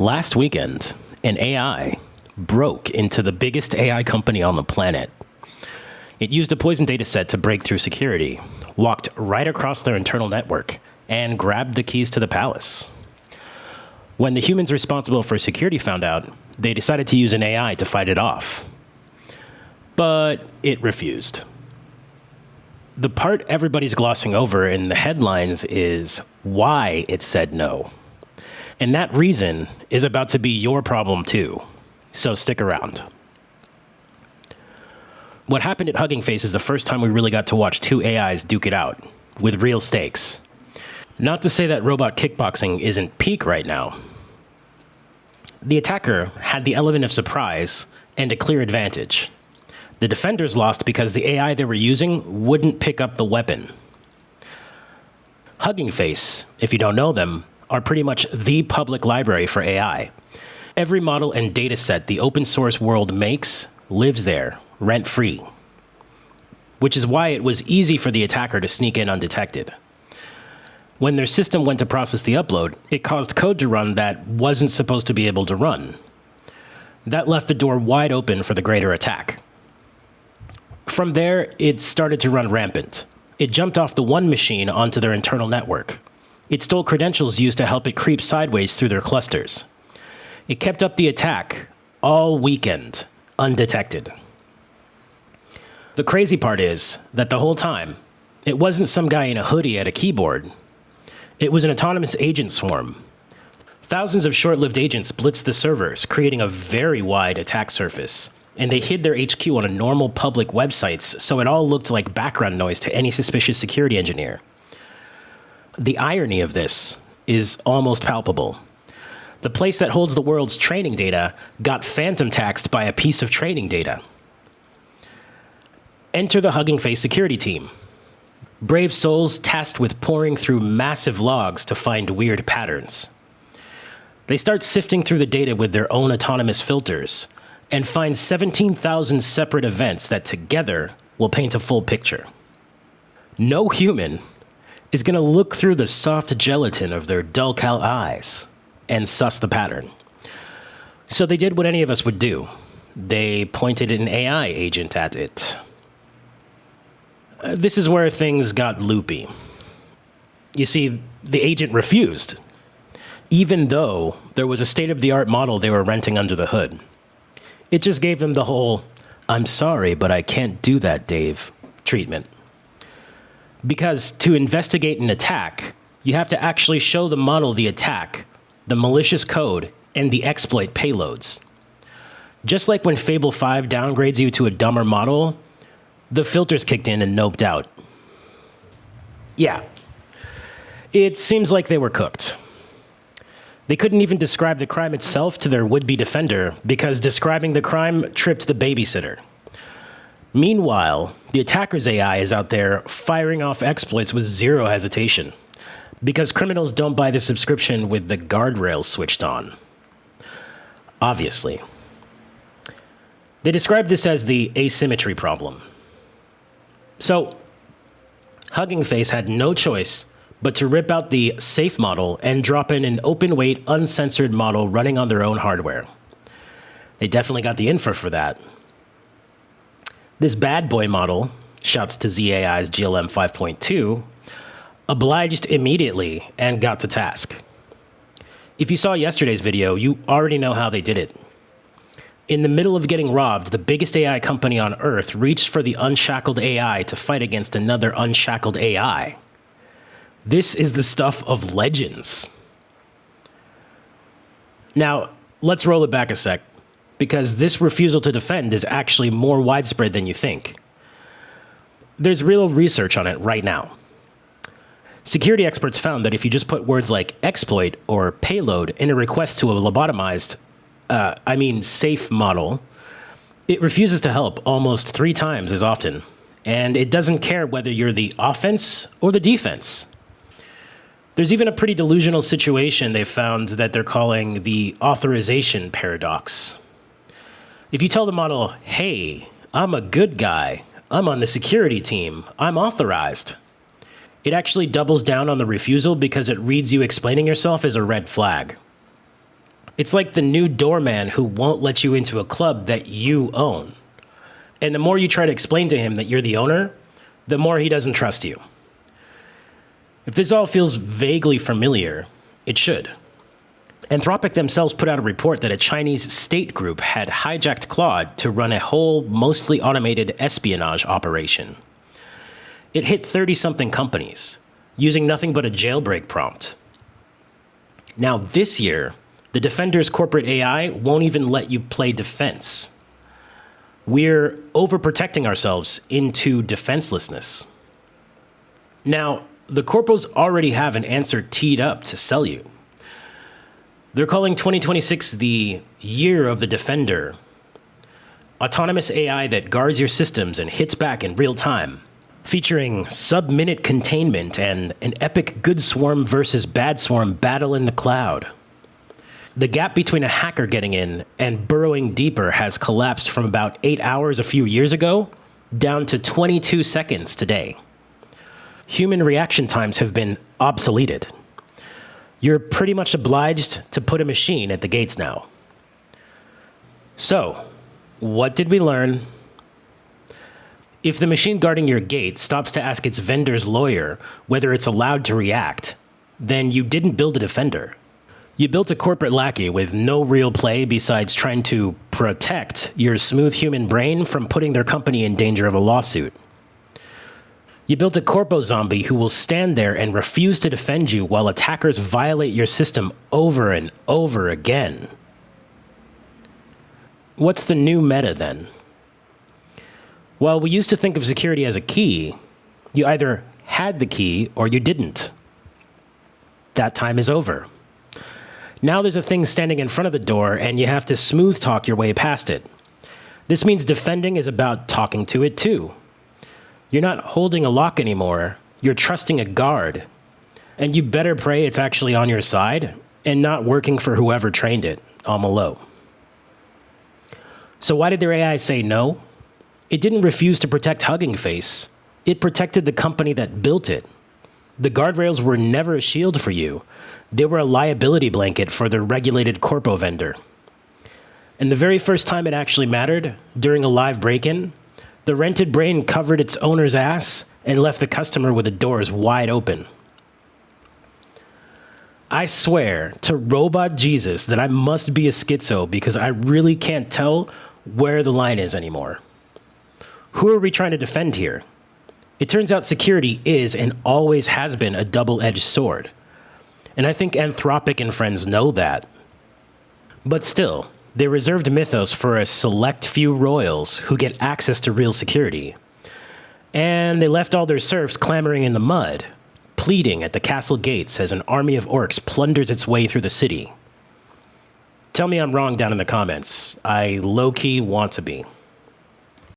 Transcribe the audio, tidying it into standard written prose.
Last weekend, an AI broke into the biggest AI company on the planet. It used a poison data set to break through security, walked right across their internal network, and grabbed the keys to the palace. When the humans responsible for security found out, they decided to use an AI to fight it off. But it refused. The part everybody's glossing over in the headlines is why it said no. And that reason is about to be your problem too. So stick around. What happened at Hugging Face is the first time we really got to watch two AIs duke it out, with real stakes. Not to say that robot kickboxing isn't peak right now. The attacker had the element of surprise and a clear advantage. The defenders lost because the AI they were using wouldn't pick up the weapon. Hugging Face, if you don't know them, are pretty much the public library for AI. Every model and data set the open source world makes lives there, rent-free. Which is why it was easy for the attacker to sneak in undetected. When their system went to process the upload, it caused code to run that wasn't supposed to be able to run. That left the door wide open for the greater attack. From there, it started to run rampant. It jumped off the one machine onto their internal network. It stole credentials used to help it creep sideways through their clusters. It kept up the attack all weekend, undetected. The crazy part is that the whole time, it wasn't some guy in a hoodie at a keyboard. It was an autonomous agent swarm. Thousands of short-lived agents blitzed the servers, creating a very wide attack surface, and they hid their HQ on a normal public websites, so it all looked like background noise to any suspicious security engineer. The irony of this is almost palpable. The place that holds the world's training data got phantom taxed by a piece of training data. Enter the Hugging Face security team. Brave souls tasked with pouring through massive logs to find weird patterns. They start sifting through the data with their own autonomous filters and find 17,000 separate events that together will paint a full picture. No human is going to look through the soft gelatin of their dull-cal eyes and suss the pattern. So they did what any of us would do. They pointed an AI agent at it. This is where things got loopy. You see, the agent refused, even though there was a state-of-the-art model they were renting under the hood. It just gave them the whole, "I'm sorry, but I can't do that, Dave," treatment. Because to investigate an attack, you have to actually show the model the attack, the malicious code, and the exploit payloads. Just like when Fable 5 downgrades you to a dumber model, the filters kicked in and noped out. Yeah. It seems like they were cooked. They couldn't even describe the crime itself to their would-be defender because describing the crime tripped the babysitter. Meanwhile, the attacker's AI is out there firing off exploits with zero hesitation because criminals don't buy the subscription with the guardrails switched on. Obviously. They described this as the asymmetry problem. So, Hugging Face had no choice but to rip out the safe model and drop in an open-weight, uncensored model running on their own hardware. They definitely got the infra for that. This bad boy model, shouts to ZAI's GLM 5.2, obliged immediately and got to task. If you saw yesterday's video, you already know how they did it. In the middle of getting robbed, the biggest AI company on Earth reached for the unshackled AI to fight against another unshackled AI. This is the stuff of legends. Now, let's roll it back a sec, because this refusal to defend is actually more widespread than you think. There's real research on it right now. Security experts found that if you just put words like exploit or payload in a request to a lobotomized, safe model, it refuses to help almost 3 times as often. And it doesn't care whether you're the offense or the defense. There's even a pretty delusional situation they found that they're calling the authorization paradox. If you tell the model, "Hey, I'm a good guy, I'm on the security team, I'm authorized," it actually doubles down on the refusal because it reads you explaining yourself as a red flag. It's like the new doorman who won't let you into a club that you own. And the more you try to explain to him that you're the owner, the more he doesn't trust you. If this all feels vaguely familiar, it should. Anthropic themselves put out a report that a Chinese state group had hijacked Claude to run a whole, mostly automated espionage operation. It hit 30-something companies, using nothing but a jailbreak prompt. Now, this year, the Defender's corporate AI won't even let you play defense. We're overprotecting ourselves into defenselessness. Now, the corpos already have an answer teed up to sell you. They're calling 2026 the year of the Defender. Autonomous AI that guards your systems and hits back in real time, featuring sub-minute containment and an epic good swarm versus bad swarm battle in the cloud. The gap between a hacker getting in and burrowing deeper has collapsed from about 8 hours a few years ago down to 22 seconds today. Human reaction times have been obsoleted. You're pretty much obliged to put a machine at the gates now. So, what did we learn? If the machine guarding your gate stops to ask its vendor's lawyer whether it's allowed to react, then you didn't build a defender. You built a corporate lackey with no real play besides trying to protect your smooth human brain from putting their company in danger of a lawsuit. You built a corpo zombie who will stand there and refuse to defend you while attackers violate your system over and over again. What's the new meta then? Well, we used to think of security as a key. You either had the key or you didn't. That time is over. Now there's a thing standing in front of the door and you have to smooth talk your way past it. This means defending is about talking to it too. You're not holding a lock anymore, you're trusting a guard. And you better pray it's actually on your side and not working for whoever trained it, on the low. So why did their AI say no? It didn't refuse to protect Hugging Face. It protected the company that built it. The guardrails were never a shield for you. They were a liability blanket for the regulated corpo vendor. And the very first time it actually mattered, during a live break-in, the rented brain covered its owner's ass and left the customer with the doors wide open. I swear to Robot Jesus that I must be a schizo because I really can't tell where the line is anymore. Who are we trying to defend here? It turns out security is and always has been a double-edged sword. And I think Anthropic and friends know that. But still, they reserved Mythos for a select few royals who get access to real security. And they left all their serfs clamoring in the mud, pleading at the castle gates as an army of orcs plunders its way through the city. Tell me I'm wrong down in the comments. I low-key want to be.